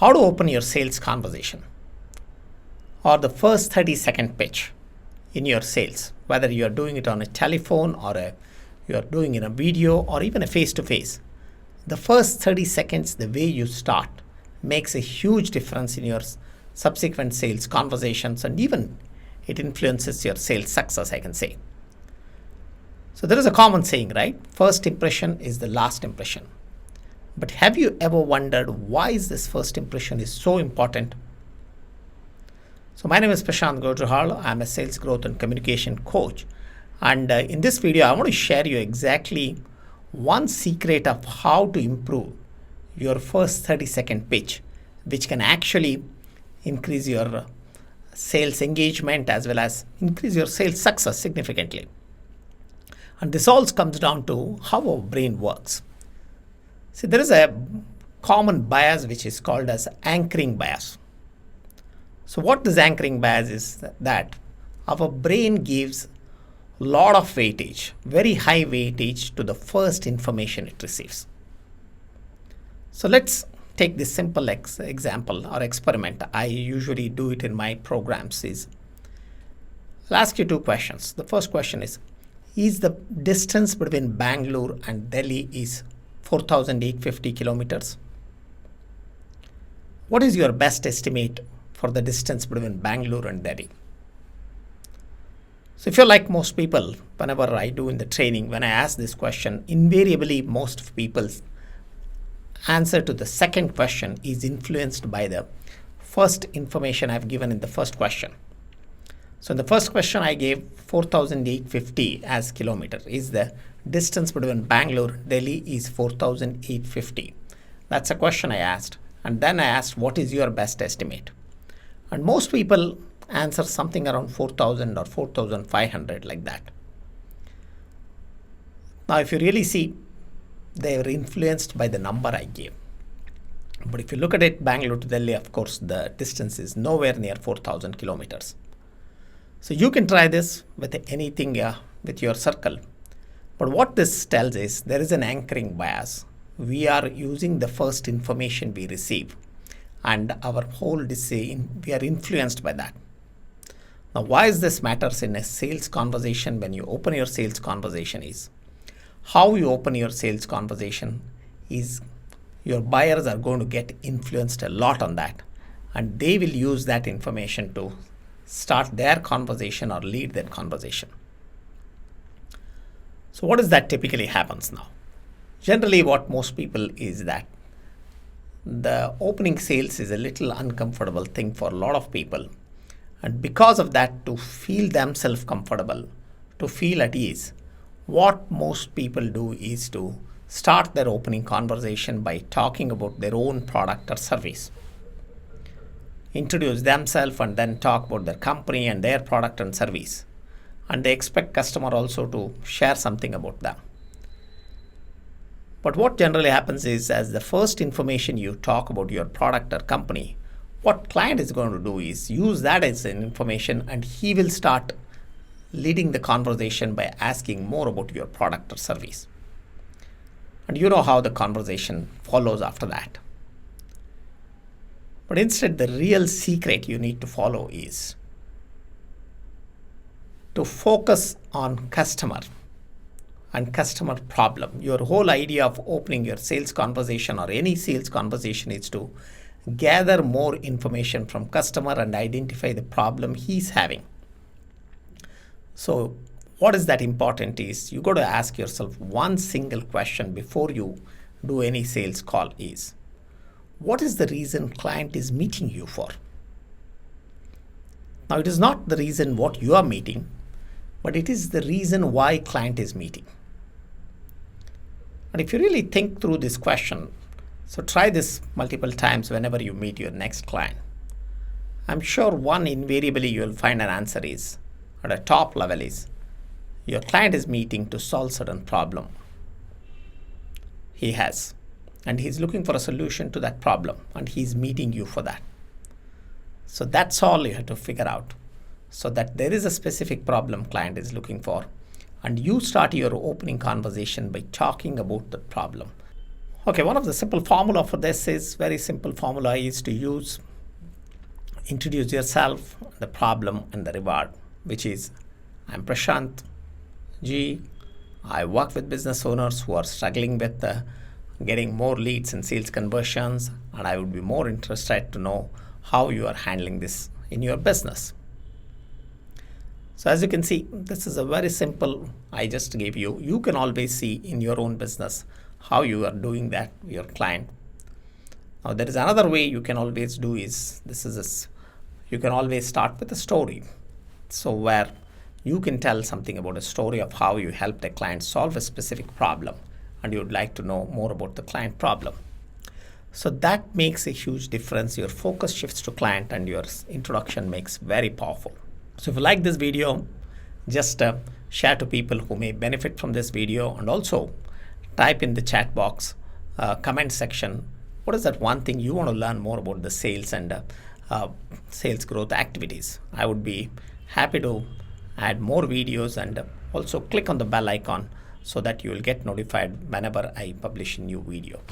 how to open your sales conversation or the first 30-second pitch in your sales, whether you are doing it on a telephone or you are doing in a video or even a face-to-face. The first 30 seconds, the way you start, makes a huge difference in your subsequent sales conversations, and even it influences your sales success, I can say. So there is a common saying, right? First impression is the last impression. But have you ever wondered why is this first impression is so important? So my name is Prashant Gojral. I'm a sales growth and communication coach. And in this video, I want to share you exactly one secret of how to improve your first 30-second pitch, which can actually increase your sales engagement as well as increase your sales success significantly. And this all comes down to how our brain works. See, there is a common bias which is called as anchoring bias. So what this anchoring bias is that our brain gives a lot of weightage, very high weightage to the first information it receives. So let's take this simple example or experiment. I usually do it in my programs. I'll ask you two questions. The first question is the distance between Bangalore and Delhi is 4,850 kilometers? What is your best estimate for the distance between Bangalore and Delhi? So if you're like most people, whenever I do in the training, when I ask this question, invariably most people's answer to the second question is influenced by the first information I've given in the first question. So in the first question, I gave 4,850 as kilometer. Is the distance between Bangalore and Delhi is 4,850. That's a question I asked. And then I asked, what is your best estimate? And most people answer something around 4,000 or 4,500, like that. Now, if you really see, they were influenced by the number I gave. But if you look at it, Bangalore to Delhi, of course, the distance is nowhere near 4,000 kilometers. So you can try this with anything with your circle. But what this tells is there is an anchoring bias. We are using the first information we receive, and our whole decision, we are influenced by that. Now, why is this matters in a sales conversation when you open your sales conversation is how you open your sales conversation is your buyers are going to get influenced a lot on that, and they will use that information to start their conversation or lead their conversation. So what is that typically happens now? Generally, what most people is that the opening sales is a little uncomfortable thing for a lot of people. And because of that, to feel themselves comfortable, to feel at ease, what most people do is to start their opening conversation by talking about their own product or service. Introduce themselves and then talk about their company and their product and service. And they expect customer also to share something about them. But what generally happens is, as the first information you talk about your product or company, what client is going to do is use that as an information, and he will start leading the conversation by asking more about your product or service. And you know how the conversation follows after that. But instead, the real secret you need to follow is to focus on customer and customer problem. Your whole idea of opening your sales conversation or any sales conversation is to gather more information from customer and identify the problem he's having. So what is that important is you got to ask yourself one single question before you do any sales call is, what is the reason client is meeting you for? Now, it is not the reason what you are meeting, but it is the reason why client is meeting. And if you really think through this question, so try this multiple times whenever you meet your next client. I'm sure one invariably you will find an answer is, at a top level is, your client is meeting to solve certain problem he has. And he's looking for a solution to that problem, and he's meeting you for that. So that's all you have to figure out. So that there is a specific problem client is looking for, and you start your opening conversation by talking about the problem. Okay, one of the simple formula for this is very simple formula is to introduce yourself, the problem and the reward, which is I'm Prashant G. I work with business owners who are struggling with getting more leads and sales conversions, and I would be more interested to know how you are handling this in your business. So as you can see, this is a very simple, I just gave you. You can always see in your own business how you are doing that with your client. Now there is another way you can always do is, you can always start with a story. So where you can tell something about a story of how you helped a client solve a specific problem and you would like to know more about the client problem. So that makes a huge difference. Your focus shifts to client and your introduction makes very powerful. So if you like this video, just share to people who may benefit from this video, and also type in the chat box, comment section, what is that one thing you want to learn more about the sales and sales growth activities. I would be happy to add more videos, and also click on the bell icon so that you will get notified whenever I publish a new video.